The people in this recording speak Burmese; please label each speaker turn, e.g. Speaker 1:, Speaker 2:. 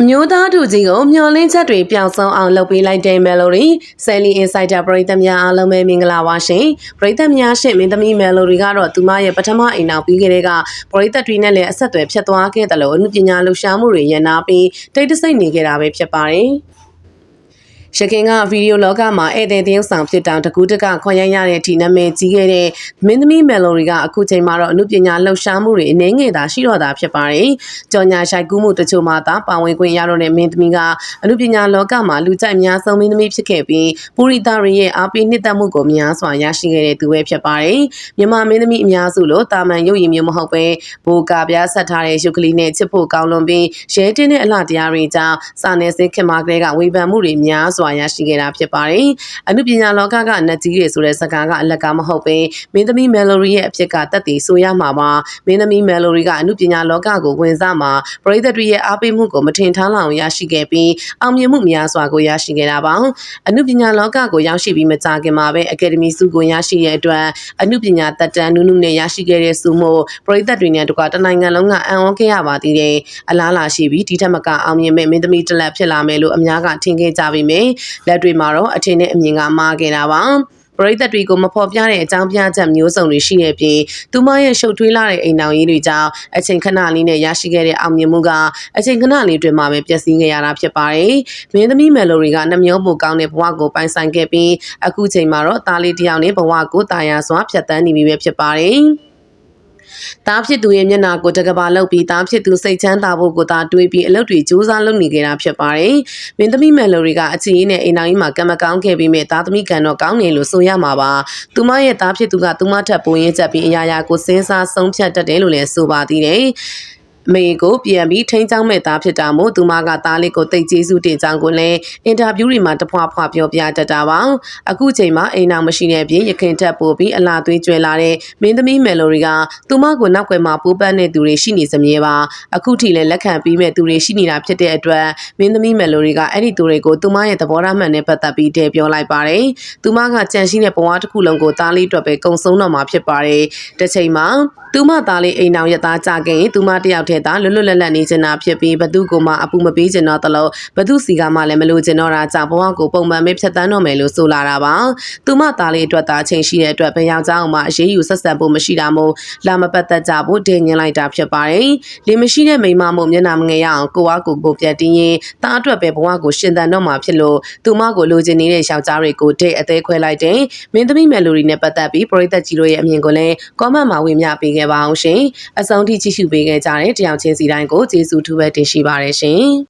Speaker 1: အမျိုးသားတို့ကြီးကိုမျှော်လင့်ချက်တွေပျောက်ဆုံးအောင်လုပ်ပေးလိုက်တဲ့ Melody Sally Insider ပရိသတ်များအားလုံးပဲမင်္ဂလာပါရှင်ပရိသတ်များရှင်မင်းသမီး Melody ကတော့သူမရဲ့ပထမအိမ်နောက်ပြီးခဲ့တဲ့ကပရိသတ်တွေနဲ့လည်းအဆက်အသွယ်ဖြတ်သွားခဲ့တယ်လို့အမှုပညာလှူရှာမှုတွေရန်နာပြီးတိတ်တဆိတ်နေခဲ့တာပဲဖြစ်ပါတယ်ရခင်ကဗီဒီယိုလောကမှာဧည့်သည်တရုတ်ဆောင်ဖြစ်တောင်တကူးတကခွန်ရိုင်းရတဲ့အထိနာမည်ကြီးခဲ့တဲ့မင်းသမီး Melody ကအခုချိန်မှာတော့အမှုပညာလှူရှာမှုတွေအနေငယ်သာရှိတော့တာဖြစ်ပါတယ်။ကြော်ညာရှိုက်ကူးမှုတချို့မှာသာပါဝင်ခွင့်ရတော့တဲ့မင်းသမီးကအမှုပညာလောကမှာလူကြိုက်အများဆုံးမင်းသမီးဖြစ်ခဲ့ပြီးပူရိသတွေရဲ့အားပေးနှစ်သက်မှုကိုများစွာရရှိခဲ့တဲ့သူပဲဖြစ်ပါတယ်။မြန်မာမင်းသမီးအများစုလို့တာမန်ရုပ်ရည်မျိုးမဟုတ်ပဲဘိုကာပြားဆက်ထားတဲ့ရုပ်ကလေးနဲ့ချစ်ဖို့ကောင်းလွန်ပြီးရဲတင်းတဲ့အလှတရားတွေကြောင့်စာနယ်ဇင်းခင်မာကလေးကဝေဖန်မှုတွေများစွာရရှိခဲ့တာဖြစ်ပါတယ်။အမှုပညာလောကကနတ်ကြီးတွေဆိုတဲ့စကားကအလကားမဟုတ်ပဲမင်းသမီး Melody ရဲ့အဖြစ်ကတက်တည်ဆိုရမှာပါ။မင်းသမီး Melody ကအမှုပညာလောကကိုဝင်စားမှာပရိသတ်တွေရဲ့အားပေးမှုကိုမထင်ထားလောက်ရရှိခဲ့ပြီးအောင်မြင်မှုများစွာကိုရရှိခဲ့တာပါ။အမှုပညာလောကကိုရောက်ရှိပြီးမကြာခင်မှာပဲအကယ်ဒမီဆုကိုရရှိတဲ့အတွက်အမှုပညာတက်တန်းနုနုနဲ့ရရှိခဲ့တဲ့ဆုမို့ပရိသတ်တွေနဲ့တကွာတနိုင်ငံလုံးကအံ့ဩခဲ့ရပါသေးတယ်။အလားလာရှိပြီးဒီထက်မကအောင်မြင်မဲ့မင်းသမီးတစ်လက်ဖြစ်လာမယ်လို့အများကထင်ခဲ့ကြပေမယ့်လက်တွေမှာတော့အထင်နဲ့အမြင်ကမှားခဲ့တာပါပရိသတ်တွေကိုမဖော်ပြတဲ့အကြောင်းပြချက်မျိုးစုံတွေရှိတဲ့ပြင်သူမရဲ့ရှုပ်ထွေးလာတဲ့အိမ်တော်ရေးတွေကြောင့်အချိန်ခဏလေးနဲ့ရရှိခဲ့တဲ့အောင်မြင်မှုကအချိန်ခဏလေးတွင်မှပဲပျက်စီးခဲ့ရတာဖြစ်ပါတယ်။မင်းသမီး Melody ကနှမျိုးပိုကောင်းတဲ့ဘဝကိုပိုင်ဆိုင်ခဲ့ပြီးအခုချိန်မှာတော့သားလေးတစ်ယောက်နဲ့ဘဝကိုတာယာစွာဖြတ်သန်းနေပြီပဲဖြစ်ပါတယ်။သားဖြစ်သူရဲ့မျက်နှာကိုတကဘာလောက်ပြီးသားဖြစ်သူစိတ်ချမ်းသာဖို့ကိုသာတွေးပြီးအလုပ်တွေစူးစမ်းလုပ်နေကြတာဖြစ်ပါတယ်။မင်းသမီး Melody ကအခြေအနေနဲ့အိမ်တော်ကြီးမှာကံမကောင်းခဲ့ပြီးမဲ့သားသမီးကံတော့ကောင်းနေလို့ဆိုရမှာပါ။သူမရဲ့သားဖြစ်သူကသူမထပ်ပိုရင်းချက်ပြီးအရာရာကိုစဉ်းစားဆုံးဖြတ်တတ်တယ်လို့လည်းဆိုပါသေးတယ်။မေကိုပြန်ပြီးထိန်းချောင်းမဲ့သားဖြစ်တာမို့သူမကသားလေးကိုတိတ်ကျေးဇူးတင်ကြောင်းကိုလည်းအင်တာဗျူးတွေမှာတဖွာဖွာပြောပြတတ်တာပါအခုချိန်မှာအိမ်နောက်မရှိတဲ့ပြင်ရခင်ထက်ပိုပြီးအလားသွေးကျွဲလာတဲ့မင်းသမီး Melody ကသူမကိုနောက်ွယ်မှာပိုးပန်းတဲ့သူတွေရှိနေစမြဲပါအခုထိလည်းလက်ခံပြီးမဲ့သူတွေရှိနေတာဖြစ်တဲ့အတွက်မင်းသမီး Melody ကအဲ့ဒီသူတွေကိုသူမရဲ့သဘောထားမှန်နဲ့ပတ်သက်ပြီးတည်ပြောလိုက်ပါတယ်သူမကကြံရှိတဲ့ဘဝတစ်ခုလုံးကိုသားလေးအတွက်ပဲကုံဆုံးတော့မှာဖြစ်ပါတယ်တစ်ချိန်မှာသူမသားလေးအိမ်အောင်ရသားကြခဲ့ရင်သူမတယောက်တည်းသားလွတ်လွတ်လပ်လပ်နေချင်တာဖြစ်ပြီးဘသူကမှအပူမပေးချင်တော့တလို့ဘသူစီကမှလည်းမလိုချင်တော့တာကြောင့်ဘဝကိုပုံမှန်ပဲဖြတ်တန်းတော့မယ်လို့ဆိုလာတာပါသူမသားလေးအတွက်သာအချိန်ရှိတဲ့အတွက်ဘယ်ယောက်ျားအောင်မှအရေးယူဆက်ဆံဖို့မရှိတာမို့လာမပတ်သက်ကြဖို့ဒင်းညင်လိုက်တာဖြစ်ပါတယ်လေမရှိတဲ့မိန်းမမို့မျက်နှာမငယ်ရအောင်ကိုဝါကိုပြတ်တင်းရင်သားအတွက်ပဲဘဝကိုရှင်သန်တော့မှာဖြစ်လို့သူမကိုလိုချင်နေတဲ့ယောက်ျားတွေကိုဒိတ်အသေးခွဲလိုက်တဲ့မင်းသမီး Melody နဲ့ပတ်သက်ပြီးပရိသတ်ကြီးတို့ရဲ့အမြင်ကိုလည်း comment မှာဝေမျှပေးခဲ့ပါအောင်ရှင်အဆုံးထိကြည့်ရှုပေးခဲ့ကြတဲ့တယောက်ချင်းစီတိုင်းကိုကျေးဇူးထူးပဲတင်ရှိပါတယ်ရှင်